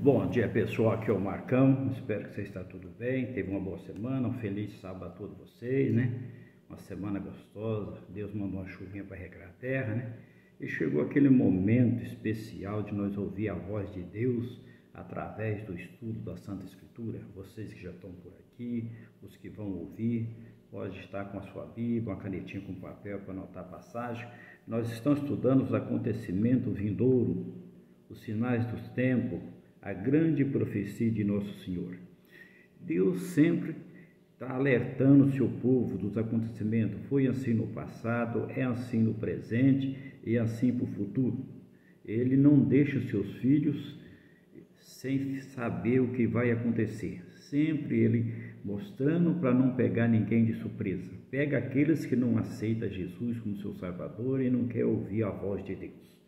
Bom dia, pessoal, aqui é o Marcão, espero que você está tudo bem, teve uma boa semana, um feliz sábado a todos vocês, né? Uma semana gostosa, Deus mandou uma chuvinha para regar a terra, né? E chegou aquele momento especial de nós ouvir a voz de Deus através do estudo da Santa Escritura. Vocês que já estão por aqui, os que vão ouvir, pode estar com a sua Bíblia, uma canetinha com papel para anotar a passagem. Nós estamos estudando os acontecimentos vindouros, os sinais dos tempos, a grande profecia de Nosso Senhor. Deus sempre está alertando o seu povo dos acontecimentos. Foi assim no passado, é assim no presente e assim para o futuro. Ele não deixa os seus filhos sem saber o que vai acontecer. Sempre ele mostrando para não pegar ninguém de surpresa. Pega aqueles que não aceitam Jesus como seu Salvador e não quer ouvir a voz de Deus.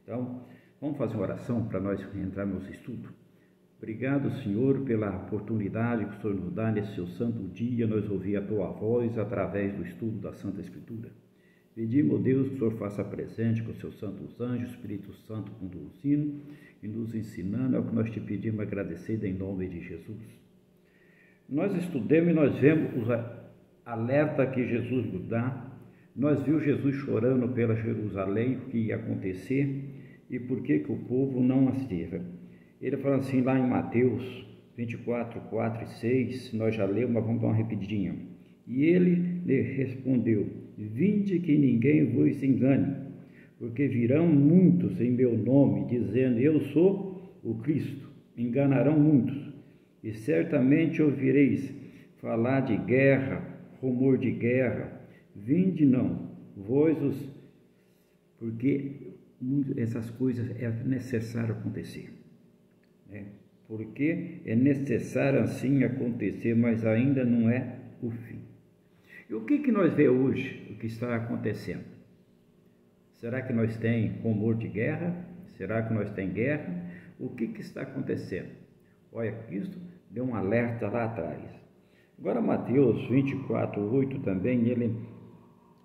Então, vamos fazer uma oração para nós entrar nos estudos. Obrigado, Senhor, pela oportunidade que o Senhor nos dá nesse seu santo dia, nós ouvir a Tua voz através do estudo da Santa Escritura. Pedimos, Deus, que o Senhor faça presente com os seus santos anjos, Espírito Santo conduzindo e nos ensinando, é o que nós te pedimos agradecido em nome de Jesus. Nós estudamos e nós vemos os alertas que Jesus nos dá. Nós vimos Jesus chorando pela Jerusalém, o que ia acontecer e por que o povo não assistia. Ele fala assim lá em Mateus 24, 4 e 6, nós já lemos, mas vamos dar uma repetidinha. E ele lhe respondeu: vinde que ninguém vos engane, porque virão muitos em meu nome, dizendo, eu sou o Cristo. Enganarão muitos, e certamente ouvireis falar de guerra, rumor de guerra. Vinde não, vós os... porque essas coisas é necessário acontecer. Porque é necessário assim acontecer, mas ainda não é o fim. E o que nós vemos hoje, o que está acontecendo? Será que nós temos rumor de guerra? Será que nós temos guerra? O que está acontecendo? Olha, Cristo deu um alerta lá atrás. Agora Mateus 24, 8 também, ele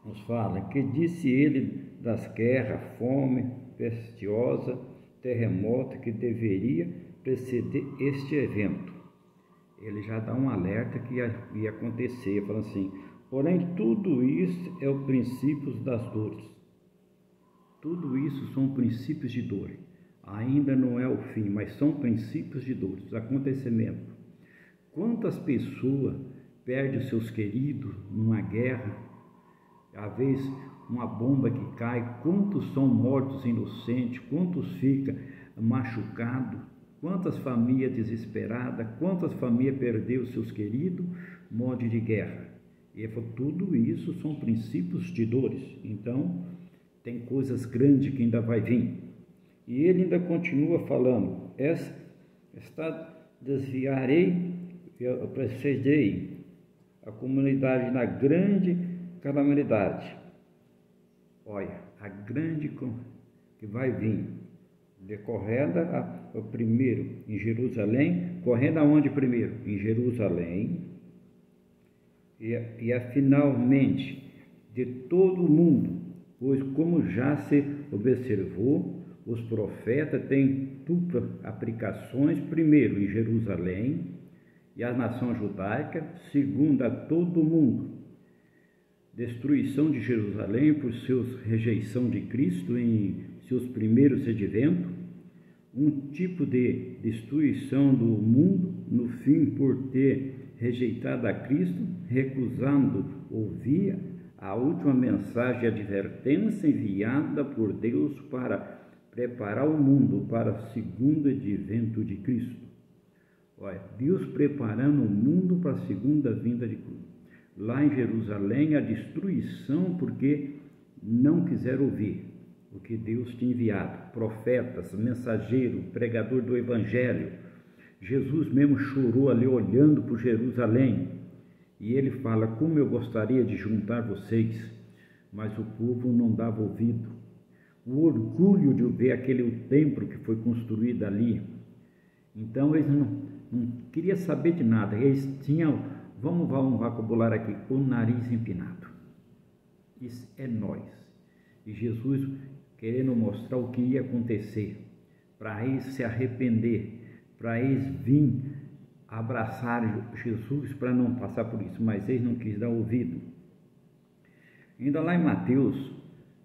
nos fala que disse ele das guerras, fome, pestiosa, terremoto que deveria preceder este evento. Ele já dá um alerta que ia acontecer, falando assim, porém tudo isso é o princípio das dores. Tudo isso são princípios de dor. Ainda não é o fim, mas são princípios de dores, os acontecimentos. Quantas pessoas perdem os seus queridos numa guerra, às vezes uma bomba que cai, quantos são mortos inocentes, quantos ficam machucados, quantas famílias desesperadas, quantas famílias perderam seus queridos, morte de guerra. E ele falou, tudo isso são princípios de dores. Então, tem coisas grandes que ainda vai vir. E ele ainda continua falando, desviarei, eu precedei a comunidade na grande calamidade. Olha, a grande que vai vir, decorrendo primeiro em Jerusalém, correndo aonde primeiro? Em Jerusalém, e finalmente de todo o mundo, pois como já se observou, os profetas têm duplas aplicações, primeiro em Jerusalém e a nação judaica, segundo a todo o mundo. Destruição de Jerusalém por sua rejeição de Cristo em seus primeiros adventos, um tipo de destruição do mundo no fim por ter rejeitado a Cristo, recusando ouvir a última mensagem de advertência enviada por Deus para preparar o mundo para o segundo advento de Cristo. Olha, Deus preparando o mundo para a segunda vinda de Cristo. Lá em Jerusalém, a destruição porque não quiseram ouvir o que Deus tinha enviado. Profetas, mensageiro, pregador do Evangelho. Jesus mesmo chorou ali olhando para Jerusalém. E ele fala, como eu gostaria de juntar vocês, mas o povo não dava ouvido. O orgulho de ver aquele templo que foi construído ali. Então eles não queriam saber de nada. Eles tinham, vamos um vocabulário aqui, o nariz empinado. Isso é nós. E Jesus querendo mostrar o que ia acontecer, para eles se arrepender, para eles vir abraçar Jesus para não passar por isso, mas eles não quis dar ouvido. Ainda lá em Mateus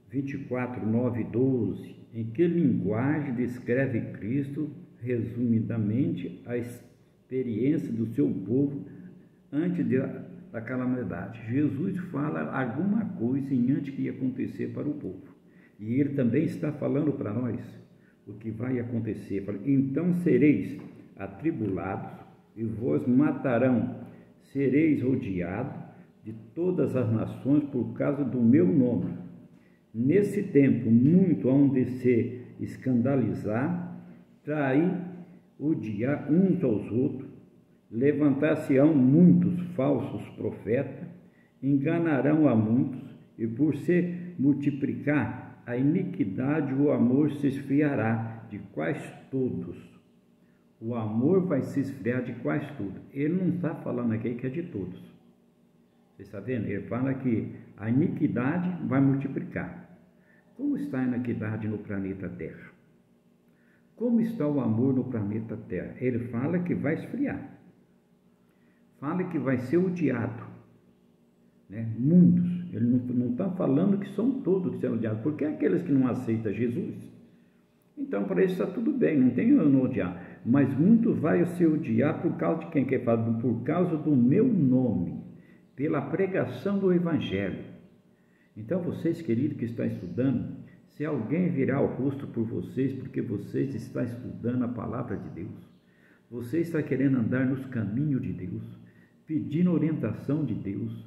24, 9 e 12, em que linguagem descreve Cristo, resumidamente, a experiência do seu povo antes da calamidade. Jesus fala alguma coisa em antes que ia acontecer para o povo. E ele também está falando para nós o que vai acontecer. Então sereis atribulados e vos matarão, sereis odiados de todas as nações por causa do meu nome. Nesse tempo, muito hão de se escandalizar, trair, odiar uns aos outros, levantar-se-ão muitos falsos profetas, enganarão a muitos, e por se multiplicar a iniquidade, o amor se esfriará de quase todos. O amor vai se esfriar de quase tudo. Ele não está falando aqui que é de todos. Você está vendo? Ele fala que a iniquidade vai multiplicar. Como está a iniquidade no planeta Terra? Como está o amor no planeta Terra? Ele fala que vai esfriar. Fala que vai ser odiado. Né? Muitos. Ele não está falando que são todos que serão odiados, porque é aqueles que não aceitam Jesus. Então, para eles está tudo bem, não tem eu não odiar. Mas muitos vai se odiar por causa de quem quer falar? Por causa do meu nome, pela pregação do Evangelho. Então, vocês, queridos, que estão estudando, se alguém virar o rosto por vocês, porque vocês estão estudando a palavra de Deus, você está querendo andar nos caminhos de Deus, pedindo orientação de Deus,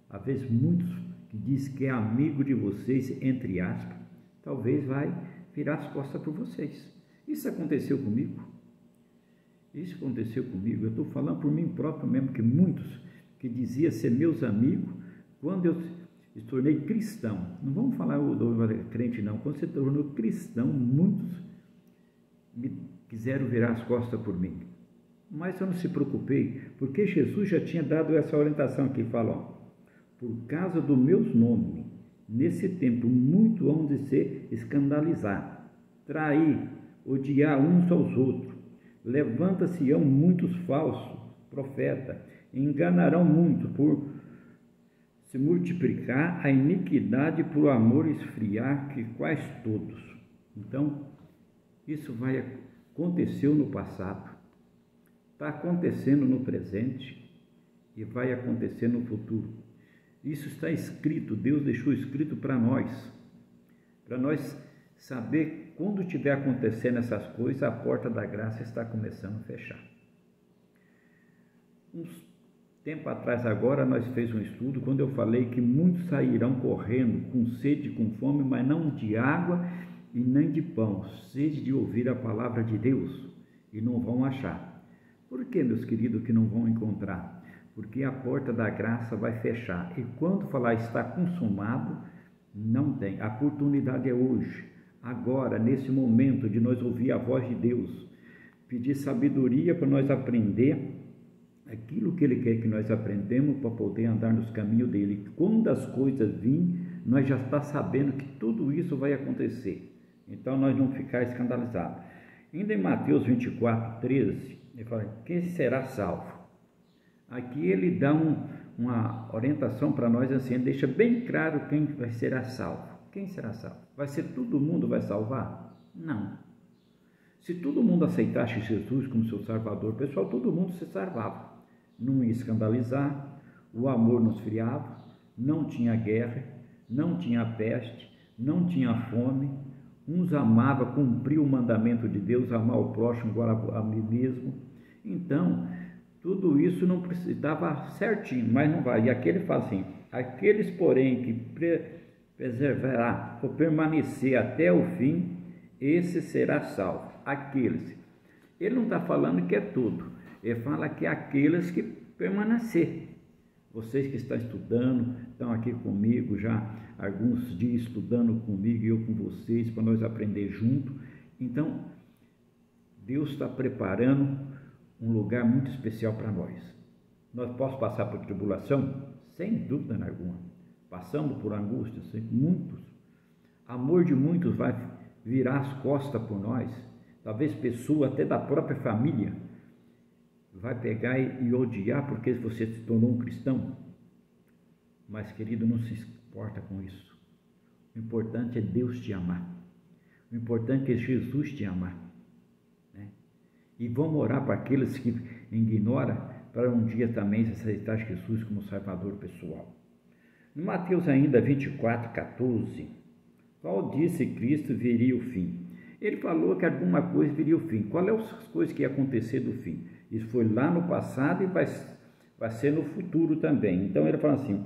às vezes muitos que diz que é amigo de vocês, entre aspas, talvez vai virar as costas por vocês. Isso aconteceu comigo. Isso aconteceu comigo. Eu estou falando por mim próprio mesmo, que muitos que diziam ser meus amigos, quando eu me tornei cristão, não vamos falar do crente não, quando você tornou cristão, muitos me quiseram virar as costas por mim. Mas eu não se preocupei, porque Jesus já tinha dado essa orientação aqui, fala, ó, por causa do meu nome, nesse tempo muito hão de se escandalizar, trair, odiar uns aos outros, levanta-se-ão muitos falsos profetas, enganarão muito por se multiplicar a iniquidade, por amor esfriar que quase todos. Então, isso aconteceu no passado, está acontecendo no presente e vai acontecer no futuro. Isso está escrito, Deus deixou escrito para nós saber quando estiver acontecendo essas coisas, a porta da graça está começando a fechar. Uns tempo atrás agora nós fizemos um estudo, quando eu falei que muitos sairão correndo com sede, com fome, mas não de água e nem de pão, sede de ouvir a palavra de Deus, e não vão achar. Por que, meus queridos, que não vão encontrar? Porque a porta da graça vai fechar, e quando falar está consumado, não tem. A oportunidade é hoje, agora, nesse momento de nós ouvir a voz de Deus, pedir sabedoria para nós aprender aquilo que Ele quer que nós aprendemos para poder andar nos caminhos dEle. Quando as coisas virem, nós já está sabendo que tudo isso vai acontecer. Então, nós não ficar escandalizados. Ainda em Mateus 24, 13, ele fala, quem será salvo? Aqui ele dá uma orientação para nós assim, ele deixa bem claro quem vai ser salvo. Quem será salvo? Vai ser todo mundo vai salvar? Não. Se todo mundo aceitasse Jesus como seu salvador, pessoal, todo mundo se salvava. Não ia escandalizar, o amor não esfriava, não tinha guerra, não tinha peste, não tinha fome, uns amavam, cumpriam o mandamento de Deus, amar o próximo igual a mim mesmo. Então, tudo isso não precisava certinho, mas não vai. E aqui ele fala assim, aqueles, porém, que perseverar ou permanecer até o fim, esse será salvo. Aqueles. Ele não está falando que é tudo. Ele fala que é aqueles que permanecer. Vocês que estão estudando, estão aqui comigo já alguns dias estudando comigo e eu com vocês, para nós aprender junto. Então, Deus está preparando um lugar muito especial para nós. Nós podemos passar por tribulação? Sem dúvida alguma. Passamos por angústias, muitos. Amor de muitos vai virar as costas por nós. talvez pessoa até da própria família, vai pegar e odiar porque você se tornou um cristão. Mas, querido, não se importa com isso. O importante é Deus te amar. O importante é Jesus te amar. Né? E vamos orar para aqueles que ignoram, para um dia também aceitar Jesus como Salvador pessoal. No Mateus ainda 24, 14, qual disse Cristo viria o fim? Ele falou que alguma coisa viria o fim. Qual é as coisas que ia acontecer do fim? Isso foi lá no passado e vai ser no futuro também. Então ele fala assim,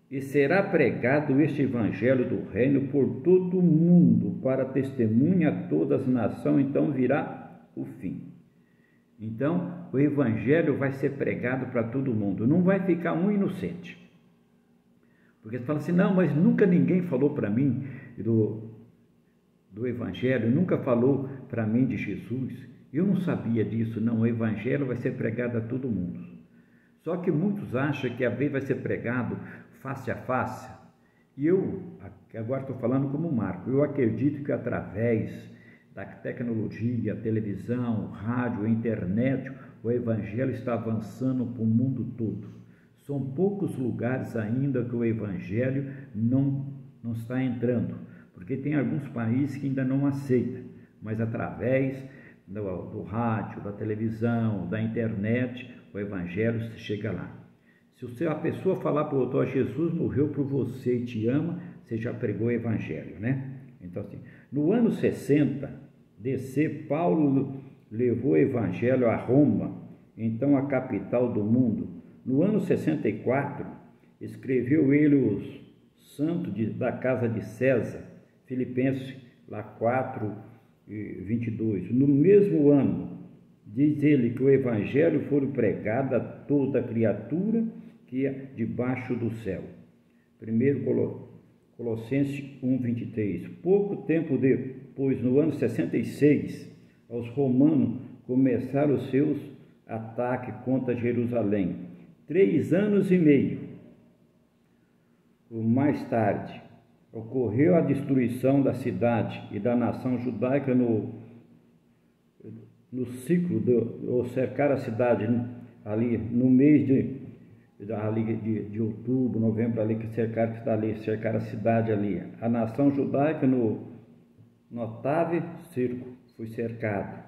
e será pregado este evangelho do reino por todo o mundo, para testemunha a todas as nações, então virá o fim. Então, o evangelho vai ser pregado para todo mundo, não vai ficar um inocente. Porque você fala assim, não, mas nunca ninguém falou para mim do evangelho, nunca falou para mim de Jesus. Eu não sabia disso, não, o evangelho vai ser pregado a todo mundo. Só que muitos acham que a vez vai ser pregado face a face. E eu, agora estou falando como Marco, eu acredito que através da tecnologia, televisão, rádio, internet, o evangelho está avançando para o mundo todo. São poucos lugares ainda que o evangelho não está entrando, porque tem alguns países que ainda não aceitam, mas através do rádio, da televisão, da internet, o evangelho chega lá. Se a pessoa falar para o outro, Jesus morreu por você e te ama, você já pregou o evangelho, né? Então, assim, no ano 60, Paulo levou o evangelho a Roma, então a capital do mundo. No ano 64, escreveu ele os santos da casa de César, Filipenses lá 4, 22. No mesmo ano, diz ele que o evangelho foi pregado a toda criatura que é debaixo do céu. 1 Colossenses 1, 23. Pouco tempo depois, no ano 66, os romanos começaram os seus ataques contra Jerusalém. 3 anos e meio mais tarde, ocorreu a destruição da cidade e da nação judaica no ciclo de cercar a cidade ali no mês de outubro, novembro, ali que cercaram a cidade ali. A nação judaica no 8º cerco foi cercada.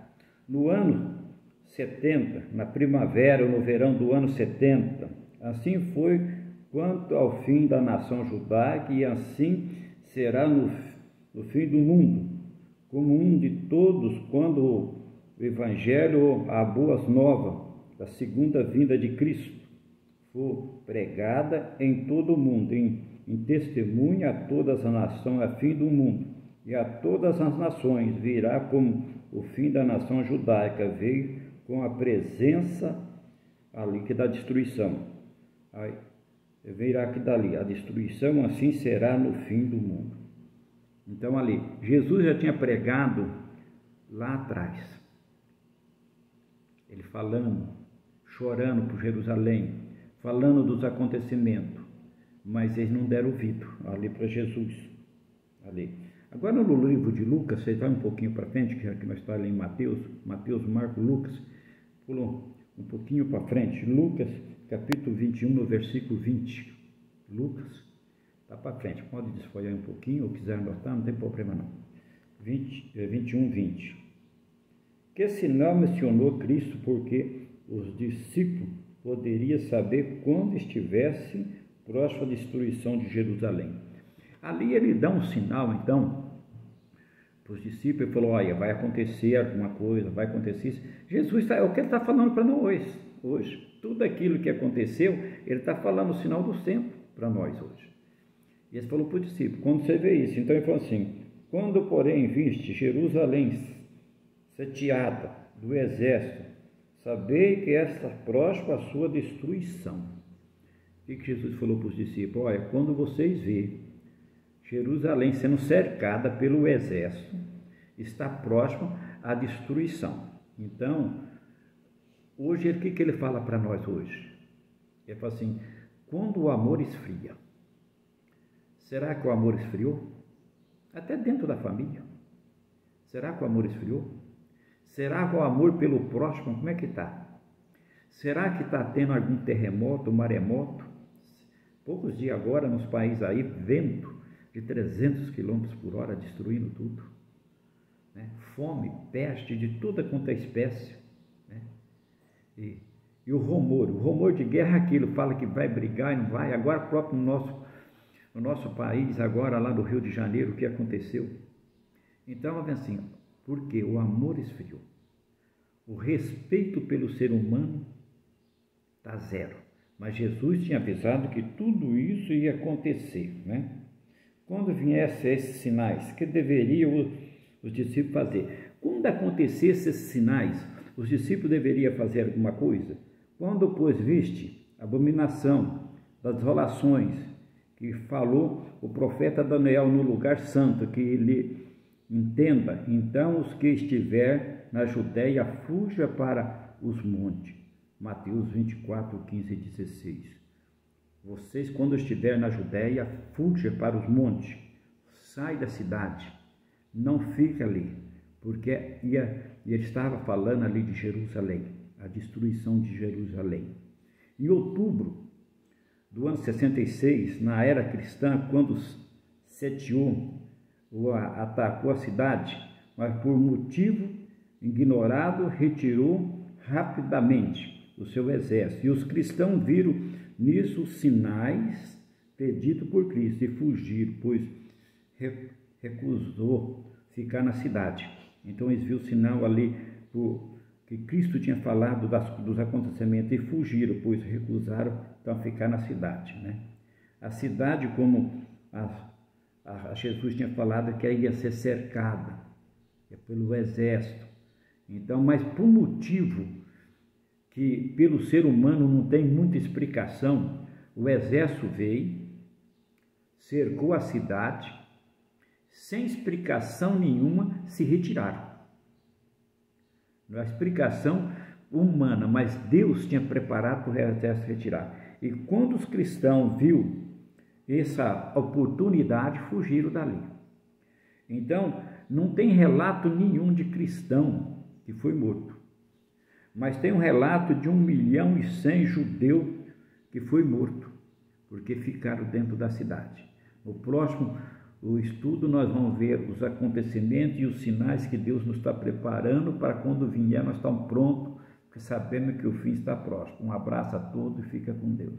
No ano 70, na primavera ou no verão do ano 70, assim foi quanto ao fim da nação judaica, e assim será no fim do mundo, como um de todos, quando o evangelho, a boas novas da segunda vinda de Cristo, for pregada em todo o mundo, em testemunha a todas as nações, a fim do mundo, e a todas as nações virá como o fim da nação judaica veio com a presença ali que da destruição. Aí, virá que dali, a destruição assim será no fim do mundo. Então ali, Jesus já tinha pregado lá atrás, ele falando, chorando por Jerusalém, falando dos acontecimentos, mas eles não deram ouvido ali para Jesus. Ali. Agora no livro de Lucas, você vai um pouquinho para frente, que nós estamos ali em Mateus, Marcos, Lucas, pulou um pouquinho para frente, Lucas, capítulo 21, no versículo 20. Lucas, está para frente, pode desfolhar um pouquinho, ou quiser anotar, não tem problema não. 21, 20. Que sinal mencionou Cristo, porque os discípulos poderiam saber quando estivesse próximo à destruição de Jerusalém. Ali ele dá um sinal, então, para os discípulos, ele falou, olha, vai acontecer alguma coisa, vai acontecer isso. Jesus, é o que ele está falando para nós hoje. Tudo aquilo que aconteceu, ele está falando o sinal do tempo para nós hoje. E ele falou para o discípulo, quando você vê isso, então ele falou assim, quando porém viste Jerusalém sitiada do exército, sabei que está próxima a sua destruição. O que Jesus falou para os discípulos? Olha, quando vocês verem Jerusalém sendo cercada pelo exército, está próximo à destruição. Então, hoje, o que ele fala para nós hoje? Ele fala assim, quando o amor esfria, será que o amor esfriou? Até dentro da família. Será que o amor esfriou? Será que o amor pelo próximo, como é que está? Será que está tendo algum terremoto, maremoto? Poucos dias agora, nos países aí, vento de 300 km por hora, destruindo tudo. Né? Fome, peste, de toda quanto é espécie. Né? E o rumor de guerra é aquilo, fala que vai brigar e não vai. Agora próprio no nosso país, agora lá no Rio de Janeiro, o que aconteceu? Então, assim, porque o amor esfriou. O respeito pelo ser humano está zero. Mas Jesus tinha avisado que tudo isso ia acontecer, né? Quando viessem esses sinais, que deveriam os discípulos fazer? Quando acontecessem esses sinais, os discípulos deveriam fazer alguma coisa? Quando, pois, viste a abominação das desolações, que falou o profeta Daniel no lugar santo, que ele entenda, então os que estiver na Judéia, fuja para os montes. Mateus 24, 15 e 16. Vocês, quando estiver na Judéia, fuja para os montes, sai da cidade, não fique ali, porque ele estava falando ali de Jerusalém, a destruição de Jerusalém. Em outubro do ano 66, na era cristã, quando sitiou ou atacou a cidade, mas por motivo ignorado, retirou rapidamente o seu exército. E os cristãos viram nisso sinais pedidos por Cristo e fugiram, pois recusou ficar na cidade. Então eles viram o sinal ali que Cristo tinha falado dos acontecimentos e fugiram, pois recusaram então ficar na cidade, né? A cidade, como Jesus tinha falado, que ia ser cercada pelo exército. Então, mas por motivo que pelo ser humano não tem muita explicação, o exército veio, cercou a cidade, sem explicação nenhuma, se retiraram. Não é explicação humana, mas Deus tinha preparado para o exército retirar. E quando os cristãos viram essa oportunidade, fugiram dali. Então, não tem relato nenhum de cristão que foi morto. Mas tem um relato de 1.100.000 judeus que foi morto, porque ficaram dentro da cidade. No próximo estudo nós vamos ver os acontecimentos e os sinais que Deus nos está preparando para quando vier nós estamos prontos, porque sabemos que o fim está próximo. Um abraço a todos e fica com Deus.